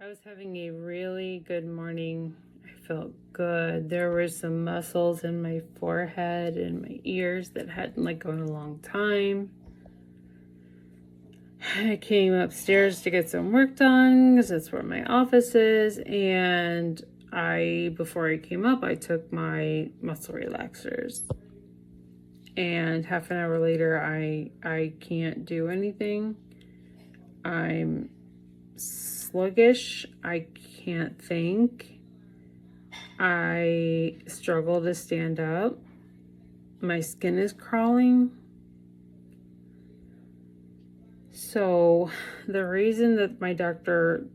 I was having a really good morning. I felt good. There were some muscles in my forehead and my ears that hadn't let go in a long time. I came upstairs to get some work done because that's where my office is. And before I came up, I took my muscle relaxers. And half an hour later, I can't do anything. I'm sluggish. I can't think. I struggle to stand up. My skin is crawling. So the reason that my doctor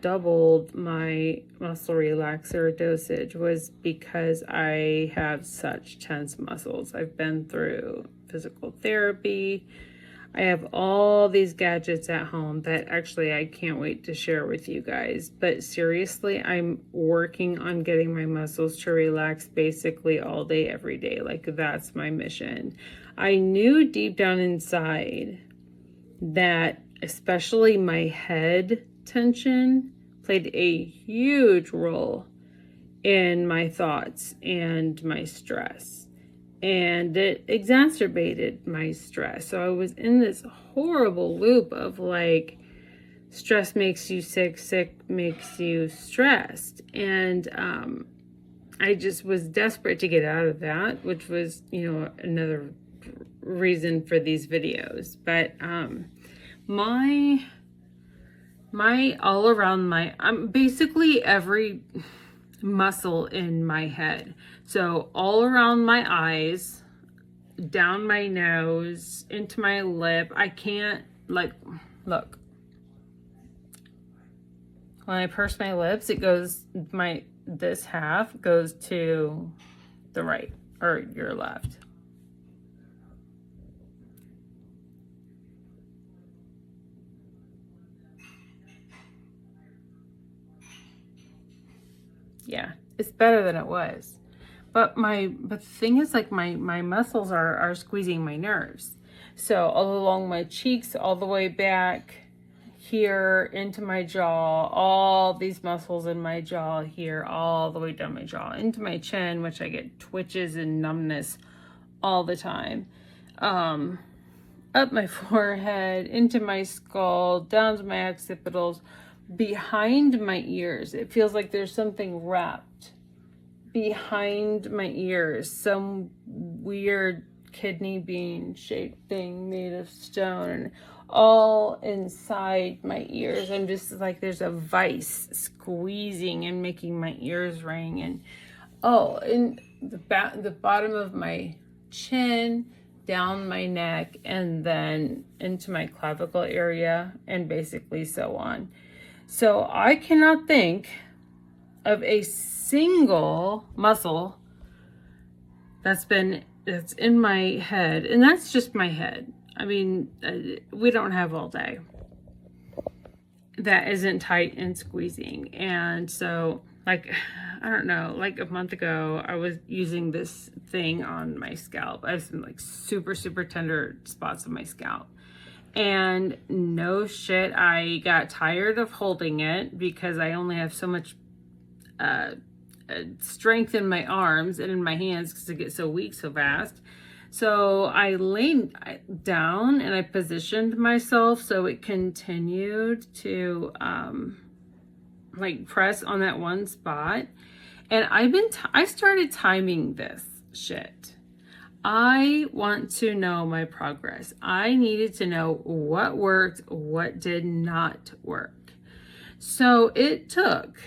doubled my muscle relaxer dosage was because I have such tense muscles. I've been through physical therapy. I have all these gadgets at home that actually I can't wait to share with you guys. But seriously, I'm working on getting my muscles to relax basically all day, every day. Like, that's my mission. I knew deep down inside that especially my head tension played a huge role in my thoughts and my stress. And it exacerbated my stress. So I was in this horrible loop of like, stress makes you sick, sick makes you stressed. And I just was desperate to get out of that, which was, another reason for these videos. But basically every muscle in my head. So all around my eyes, down my nose, into my lip. I can't, look. When I purse my lips, this half goes to the right or your left. Yeah, it's better than it was. But the thing is, like, my muscles are squeezing my nerves. So all along my cheeks, all the way back here into my jaw, all these muscles in my jaw here, all the way down my jaw, into my chin, which I get twitches and numbness all the time. Up my forehead, into my skull, down to my occipitals, behind my ears. It feels like there's something wrapped behind my ears, some weird kidney bean shaped thing made of stone, all inside my ears. I'm just like, there's a vice squeezing and making my ears ring. And in the bottom of my chin, down my neck, and then into my clavicle area, and basically so on. So I cannot think of a single muscle that's in my head, and that's just my head. I mean, we don't have all day that isn't tight and squeezing. And so, like, I don't know, like a month ago, I was using this thing on my scalp. I have some like super, super tender spots on my scalp. And no shit, I got tired of holding it because I only have so much strength in my arms and in my hands because I get so weak so fast. So I laid down and I positioned myself so it continued to press on that one spot. And I started timing this shit. I want to know my progress. I needed to know what worked, what did not work. So it took,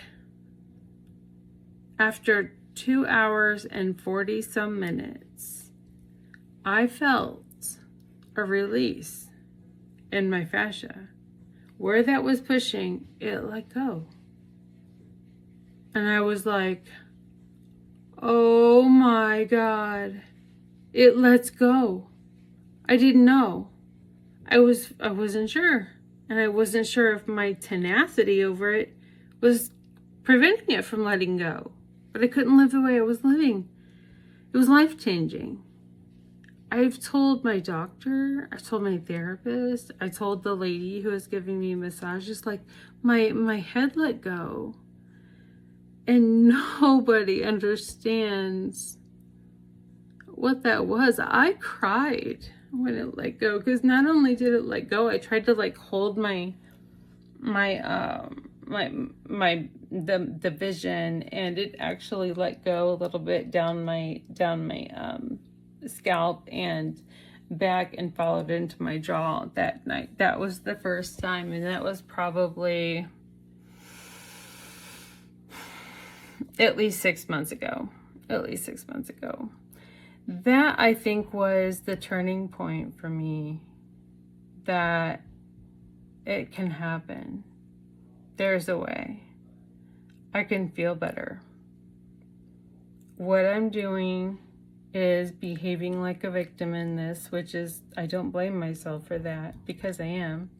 after 2 hours and 40 some minutes, I felt a release in my fascia. Where that was pushing, it let go. And I was like, oh my God. It lets go. I didn't know. I wasn't sure. And I wasn't sure if my tenacity over it was preventing it from letting go. But I couldn't live the way I was living. It was life-changing. I've told my doctor, I told my therapist, I told the lady who was giving me massages, like, my head let go. And nobody understands what that was. I cried when it let go, because not only did it let go, I tried to like hold the vision, and it actually let go a little bit down my scalp and back and followed into my jaw that night. That was the first time, and that was probably at least 6 months ago. That, I think, was the turning point for me, that it can happen. There's a way. I can feel better. What I'm doing is behaving like a victim in this, which is, I don't blame myself for that, because I am.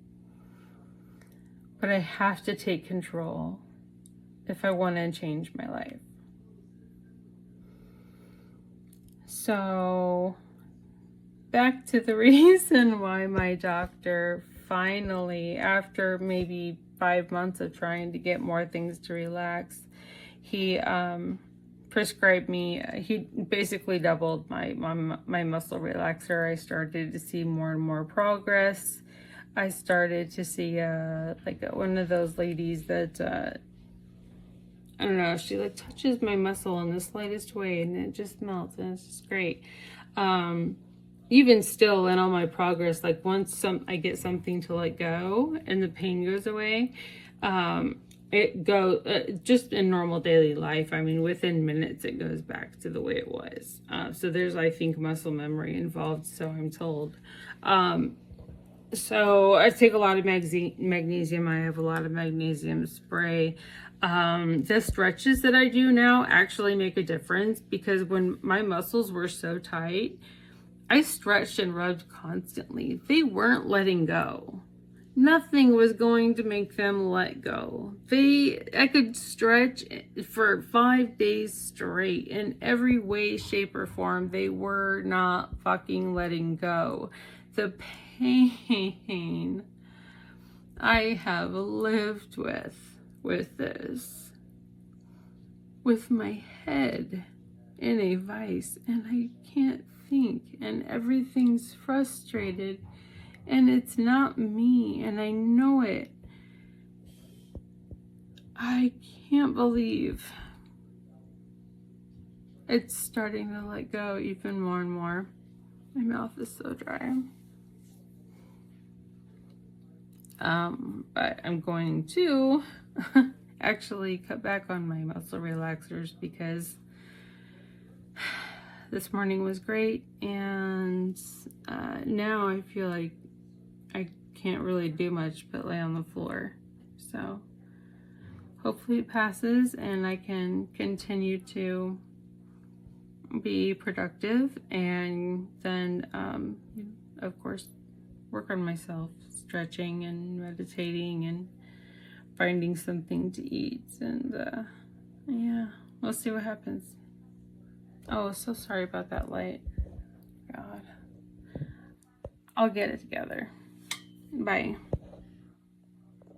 But I have to take control if I want to change my life. So, back to the reason why my doctor finally, after maybe 5 months of trying to get more things to relax, he prescribed me, he basically doubled my muscle relaxer. I started to see more and more progress. I started to see one of those ladies that I don't know, she like touches my muscle in the slightest way and it just melts, and it's just great. Even still, in all my progress, like once I get something to let go and the pain goes away, it goes just in normal daily life. I mean, within minutes it goes back to the way it was. So there's, I think, muscle memory involved, so I'm told. So I take a lot of magnesium. I have a lot of magnesium spray. The stretches that I do now actually make a difference, because when my muscles were so tight, I stretched and rubbed constantly. They weren't letting go. Nothing was going to make them let go. I could stretch for 5 days straight in every way, shape, or form. They were not fucking letting go. The pain I have lived with this, with my head in a vice, and I can't think, and everything's frustrated, and it's not me, and I know it. I can't believe it's starting to let go even more and more. My mouth is so dry. But I'm going to actually cut back on my muscle relaxers, because this morning was great, and now I feel like I can't really do much but lay on the floor. So hopefully it passes and I can continue to be productive, and then of course work on myself, stretching and meditating and finding something to eat, and yeah, we'll see what happens. Oh, so sorry about that light. God, I'll get it together. Bye.